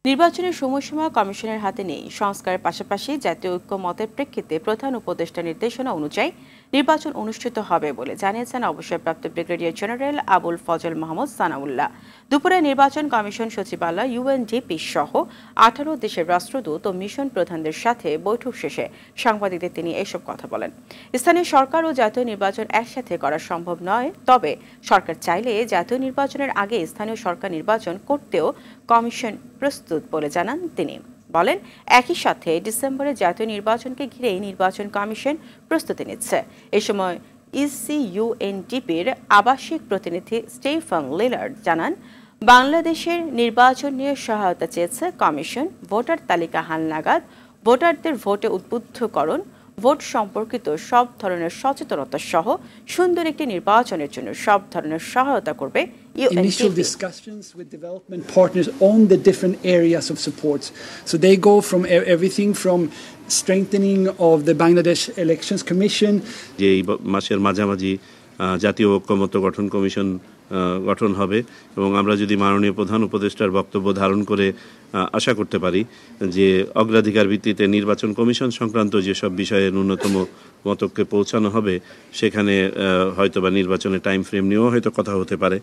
নির্বাচনের সময়সীমা কমিশনের হাতে নেই। সংস্কারের পাশাপাশি জাতীয় ঐক্যমতের প্রেক্ষিতে প্রধান উপদেষ্টা নির্দেশনা অনুযায়ী নির্বাচন অনুষ্ঠিত হবে বলে জানিয়েছেন অবসরপ্রাপ্ত ব্রিগেডিয়ার জেনারেল আবুল ফজল মাহমুদ সানাউল্লাহ। দুপুরে নির্বাচন কমিশন সচিবালয়, ইউএনডিপি সহ 18 দেশের রাষ্ট্রদূত ও মিশন প্রধানদের সাথে বৈঠক শেষে সাংবাদিকদের তিনি এসব কথা বলেন। স্থানীয় সরকার ও জাতীয় নির্বাচন একসাথে করা সম্ভব নয়, তবে সরকার চাইলে জাতীয় নির্বাচনের আগে স্থানীয় সরকার নির্বাচন করতেও কমিশন প্রস্তুত বলে জানান তিনি। বলেন, একই সাথে ডিসেম্বরে জাতীয় নির্বাচনকে ঘিরেই নির্বাচন কমিশন প্রস্তুতি নিচ্ছে। এ সময় ইউএনডিপির আবাসিক প্রতিনিধি স্টেফান লিলার্ড জানান, বাংলাদেশের নির্বাচন নিয়ে সহায়তা চেয়েছে কমিশন। ভোটার তালিকা হালনাগাদ, ভোটারদের ভোটে উদ্বুদ্ধকরণ, ভোট সম্পর্কিত সব ধরনের সচেতনতা সহ সুন্দর একটি নির্বাচনের জন্য সব ধরনের সহায়তা করবে initial discussions with development partners on the different areas of support. So they go from everything from strengthening of the Bangladesh Elections Commission. যে এই মাসের মাঝামাঝি জাতীয় ঐক্যমত্য গঠন কমিশন গঠন হবে এবং আমরা যদি মাননীয় প্রধান উপদেষ্টার বক্তব্য ধারণ করে আশা করতে পারি যে অগ্রাধিকার ভিত্তিতে নির্বাচন কমিশন সংক্রান্ত যেসব বিষয়ে ন্যূনতম মতকে পৌঁছানো হবে, সেখানে হয়তোবা নির্বাচনের টাইম ফ্রেম নিয়েও হয়তো কথা হতে পারে।